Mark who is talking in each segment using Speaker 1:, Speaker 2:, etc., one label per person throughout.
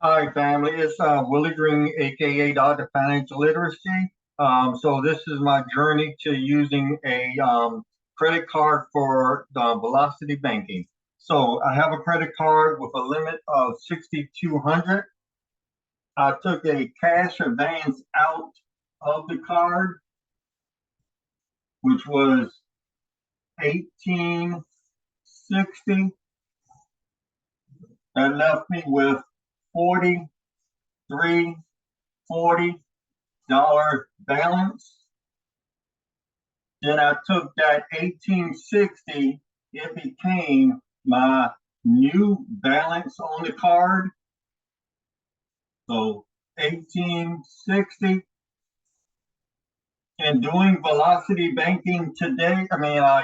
Speaker 1: Hi, family. It's Willie Green, aka Dr. Financial Literacy. So this is my journey to using a credit card for velocity banking. So I have a credit card with a limit of 6,200. I took a cash advance out of the card, which was 1860. That left me with 43.40 balance. Then I took that 1860, it became my new balance on the card. So 1860. And doing velocity banking today,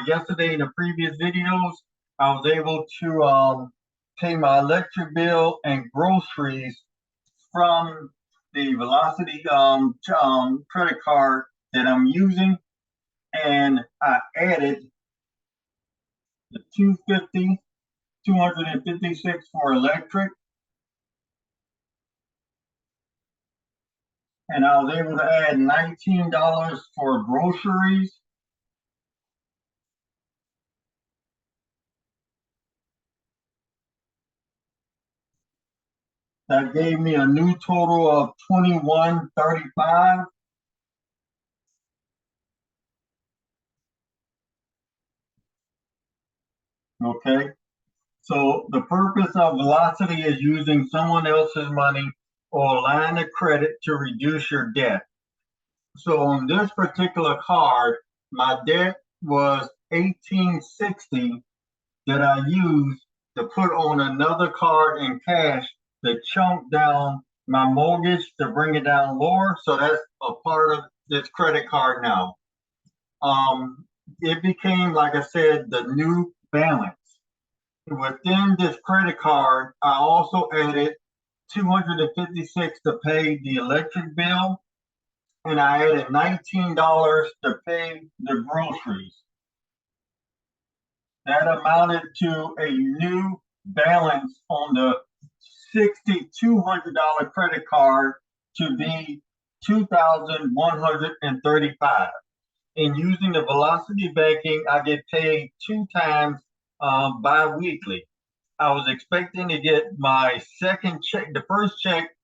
Speaker 1: yesterday in the previous videos, I was able to pay my electric bill and groceries from the velocity credit card that I'm using. And I added the 256 for electric. And I was able to add $19 for groceries. That gave me a new total of $21.35. Okay. So the purpose of velocity is using someone else's money or a line of credit to reduce your debt. So on this particular card, my debt was 1860 that I used to put on another card in cash to chunk down my mortgage to bring it down lower. So that's a part of this credit card now. It became, like I said, the new balance. Within this credit card, I also added 256 to pay the electric bill, and I added $19 to pay the groceries. That amounted to a new balance on the $6,200 credit card to be $2,135. And using the velocity banking, I get paid 2 times bi-weekly. I was expecting to get my second check. The first check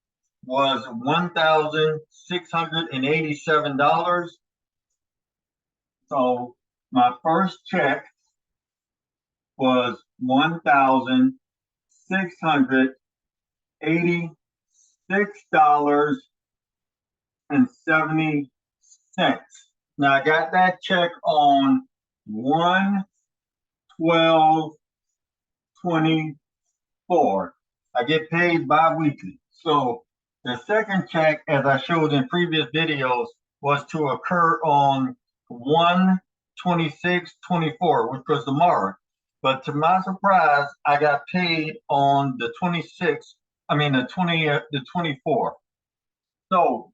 Speaker 1: was $1,687. So my first check was $1,686.70. Now I got that check on 1/12/24. I get paid bi-weekly. So the second check, as I showed in previous videos, was to occur on 1/26/24, which was tomorrow. But to my surprise, I got paid on the 26th, the 24th. So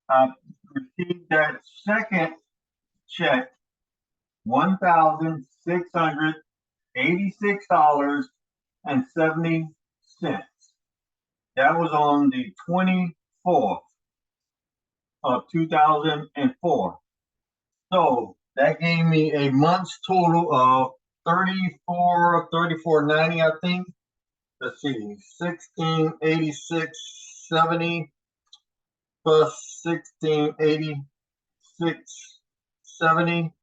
Speaker 1: I received that second check, $1,686.70. That was on the 24th of 2004. So that gave me a month's total of $34.90, I think. Let's see, 1686.70 plus 1686.70.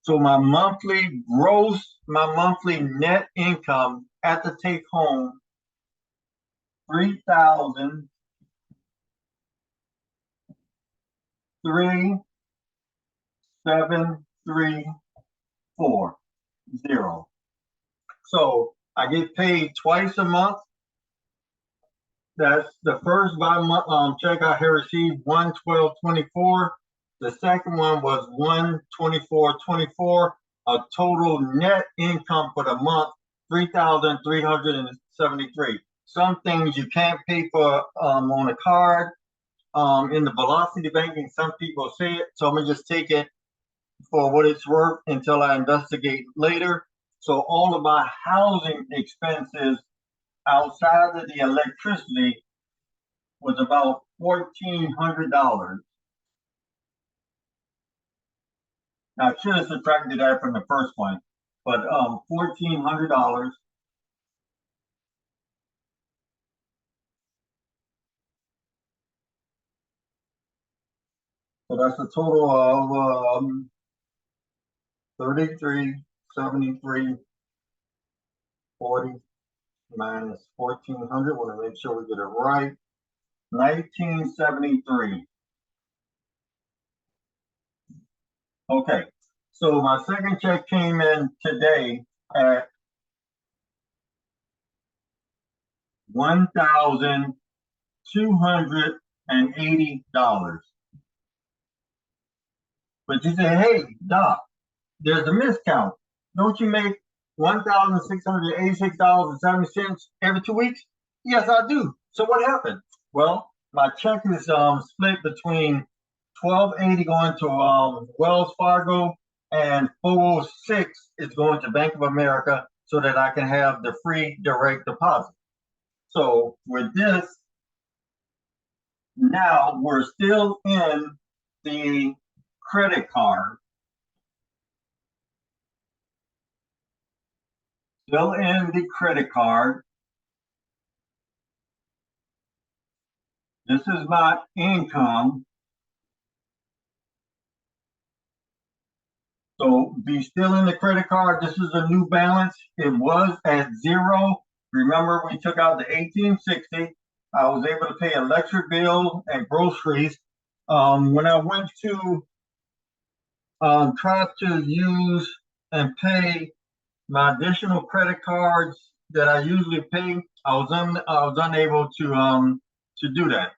Speaker 1: So my monthly net income at the take home, $3,373.40. So I get paid twice a month. That's the first bi-month check I had received 1/12/24. The second one was 1/24/24. A total net income for the month, $3,373. Some things you can't pay for on a card. In the velocity banking, some people say it. So I'm gonna just take it for what it's worth until I investigate later. So all of my housing expenses outside of the electricity was about $1,400. Now, I should have subtracted that from the first one, but $1,400. So that's a total of 3373 40 minus 1400. Want to make sure we get it right. 1973. Okay, so my second check came in today at $1,280. But you say, hey, Doc, there's a miscount. Don't you make $1,686.70 every 2 weeks? Yes, I do. So what happened? Well, my check is split between 1280 going to Wells Fargo and 406 is going to Bank of America so that I can have the free direct deposit. So with this, now we're still in the credit card. Still in the credit card. This is my income. So be still in the credit card. This is a new balance. It was at zero. Remember, we took out the 1860. I was able to pay electric bill and groceries. When I went to try to use and pay my additional credit cards that I usually pay, I was unable to do that.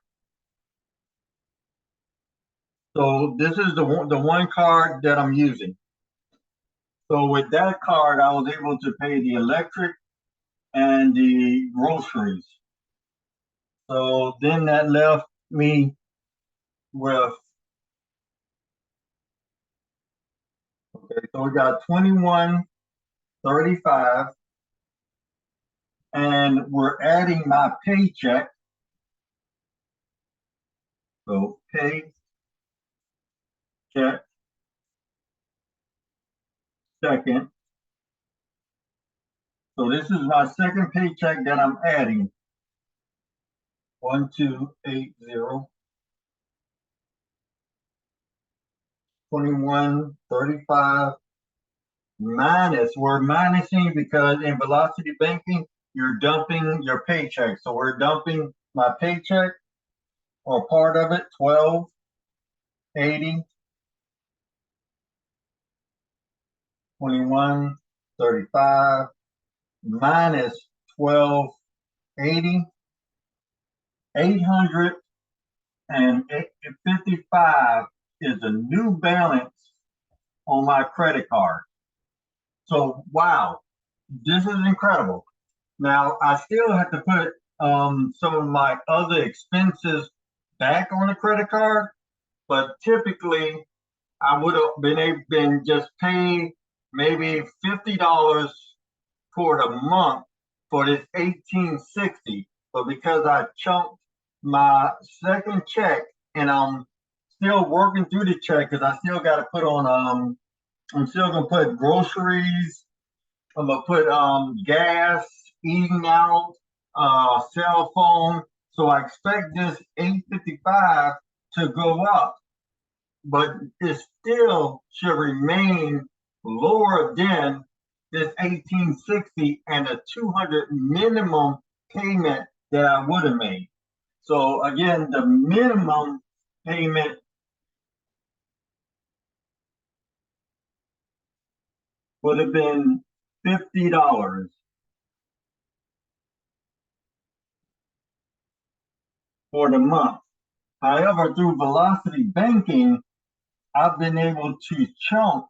Speaker 1: So this is the one card that I'm using. So with that card, I was able to pay the electric and the groceries. So then that left me with, okay, so we got 2135, and we're adding my paycheck. So paycheck second. So this is my second paycheck that I'm adding. 1280, 2135 minus, we're minusing because in velocity banking, you're dumping your paycheck. So we're dumping my paycheck or part of it, 1280, 2135 minus 1280, 855 is the new balance on my credit card. So wow, this is incredible. Now I still have to put some of my other expenses back on the credit card, but typically I would have been just paying maybe $50 for the month for this 1860. But because I chunked my second check and I'm still working through the check because I still got to put on I'm still gonna put groceries. I'm gonna put gas, eating out, cell phone. So I expect this 855 to go up, but it still should remain lower than this 1860 and a 200 minimum payment that I would have made. So again, the minimum payment would have been $50 for the month. However, through velocity banking, I've been able to chunk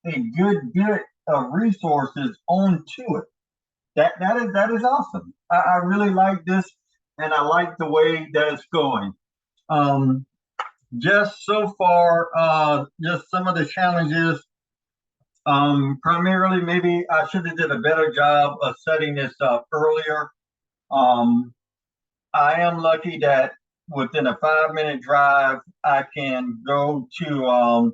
Speaker 1: a good bit of resources onto it. That is awesome. I really like this, and I like the way that it's going. Um, just so far, just some of the challenges. Primarily, maybe I should have did a better job of setting this up earlier. I am lucky that within a 5-minute drive, I can go to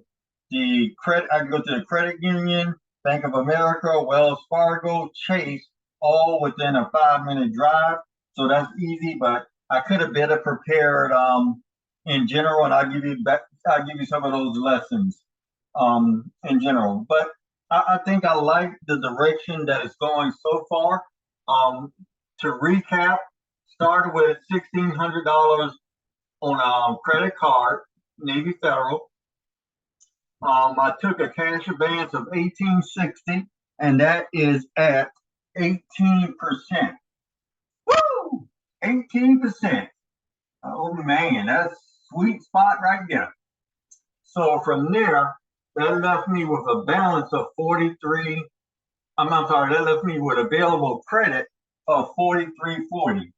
Speaker 1: the credit. I can go to the credit union, Bank of America, Wells Fargo, Chase, all within a 5-minute drive. So that's easy. But I could have better prepared in general, and I'll give you some of those lessons in general. But I think I like the direction that it's going so far. Um, to recap, started with $1,600 on a credit card, Navy Federal. I took a cash advance of 1860, and that is at 18%. Woo! 18%. Oh man, that's a sweet spot right there. So from there, that left me with a balance of 43. I'm sorry, that left me with available credit of 4340.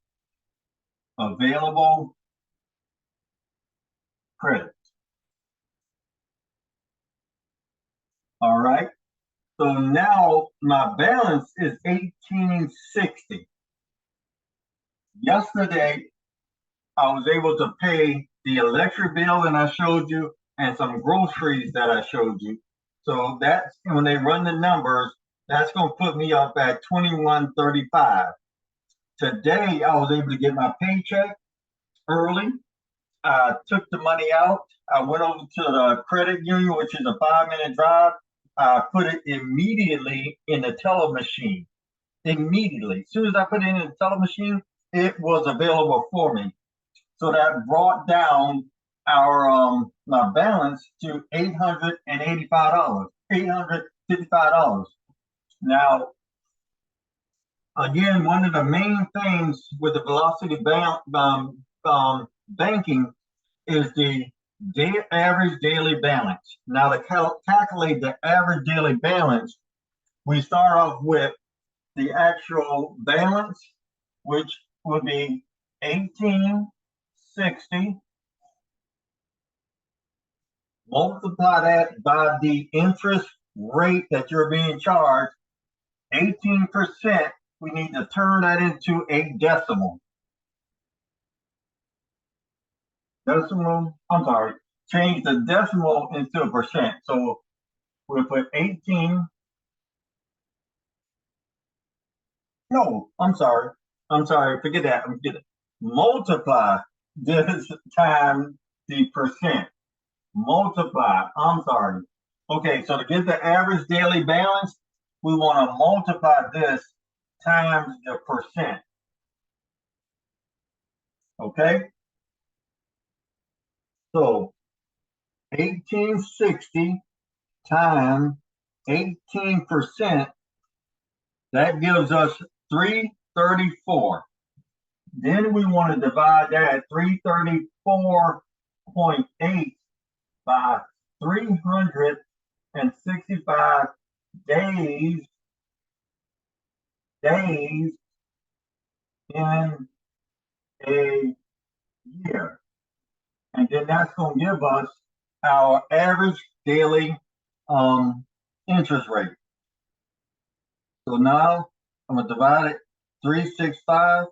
Speaker 1: Available credit. All right. So now my balance is 1860. Yesterday, I was able to pay the electric bill that I showed you and some groceries that I showed you. So that's when they run the numbers, that's going to put me up at 2135. Today, I was able to get my paycheck early. I took the money out. I went over to the credit union, which is a 5-minute drive. I put it immediately in the teller machine. Immediately. As soon as I put it in the teller machine, it was available for me. So that brought down our my balance to $885, $855. Now, again, one of the main things with the velocity banking is the average daily balance. Now, to calculate the average daily balance, we start off with the actual balance, which would be 1860. Multiply that by the interest rate that you're being charged, 18%. We need to turn that into a decimal. I'm sorry, change the decimal into a percent. So we'll put 18. No, I'm sorry. Forget that. Forget it. Multiply this times the percent. Multiply. I'm sorry. Okay, so to get the average daily balance, we want to multiply this times the percent. Okay? So 1860 times 18%, that gives us 334. Then we want to divide that 334.8 by 365 days in a year. And then that's going to give us our average daily interest rate. So now I'm going to divide it 365.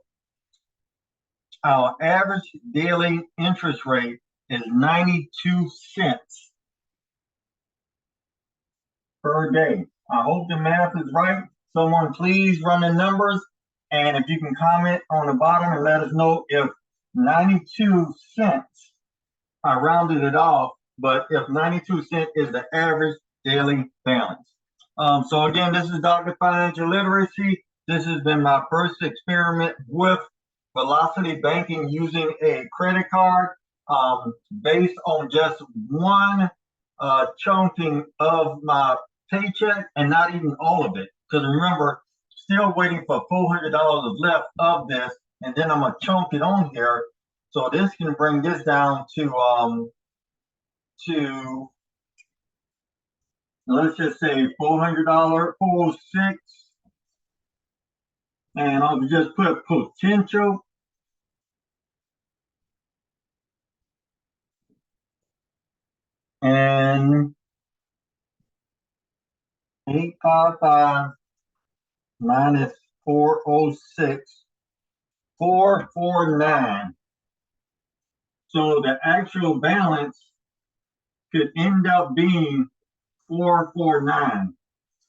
Speaker 1: Our average daily interest rate is 92 cents per day. I hope the math is right. Someone please run the numbers. And if you can comment on the bottom and let us know if 92 cents, I rounded it off, but if 92 cents is the average daily balance. So again, this is Dr. Financial Literacy. This has been my first experiment with velocity banking using a credit card based on just one chunking of my paycheck and not even all of it. Because remember, still waiting for $400 left of this, and then I'm gonna chunk it on here. So this can bring this down to let's just say $400, 406, and I'll just put potential. And 855 minus 406 449. So the actual balance could end up being 449.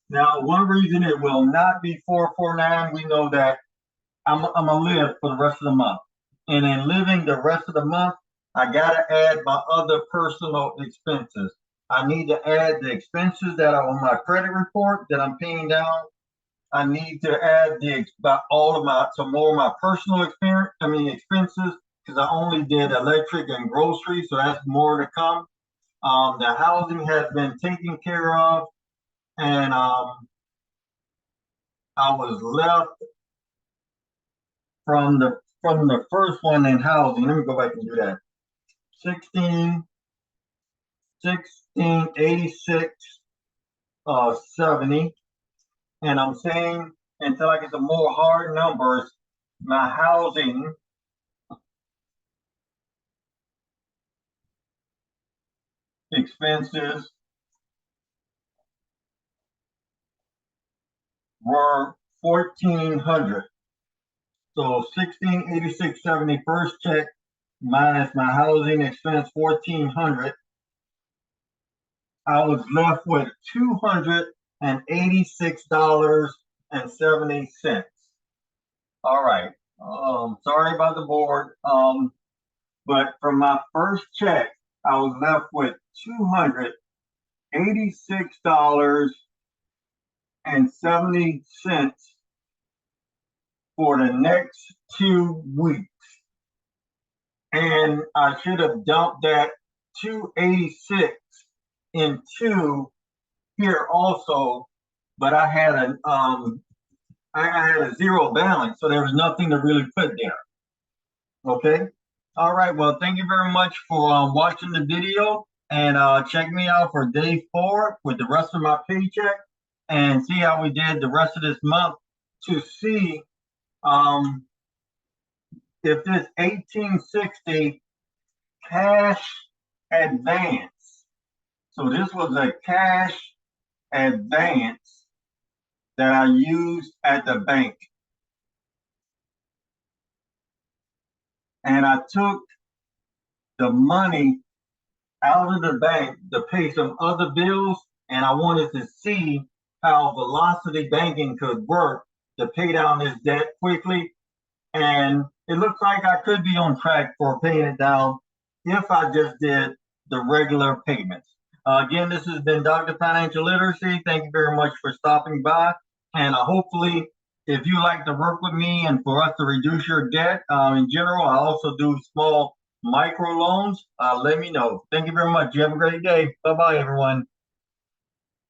Speaker 1: Now, one reason it will not be 449, we know that I'm gonna live for the rest of the month. And in living the rest of the month, I gotta add my other personal expenses. I need to add the expenses that are on my credit report that I'm paying down. I need to add some more of my personal expenses, because I only did electric and groceries, so that's more to come. The housing has been taken care of, and I was left from the first one in housing. Let me go back and do that. 1686 70. And I'm saying, until I get some more hard numbers, my housing expenses were 1,400. So 1686.70 first check minus my housing expense 1,400. I was left with $286.70. All right. Sorry about the board. But from my first check, I was left with $286.70 for the next 2 weeks. And I should have dumped that 286 into here also, but I had a zero balance, so there was nothing to really put there. Okay. All right. Well, thank you very much for watching the video, and check me out for day 4 with the rest of my paycheck, and see how we did the rest of this month to see if this 1860 cash advance. So this was a cash advance that I used at the bank. And I took the money out of the bank to pay some other bills, and I wanted to see how velocity banking could work to pay down this debt quickly. And it looks like I could be on track for paying it down if I just did the regular payments. Again, this has been Dr. Financial Literacy. Thank you very much for stopping by. And hopefully, if you like to work with me and for us to reduce your debt in general, I also do small micro loans. Let me know. Thank you very much. You have a great day. Bye-bye, everyone.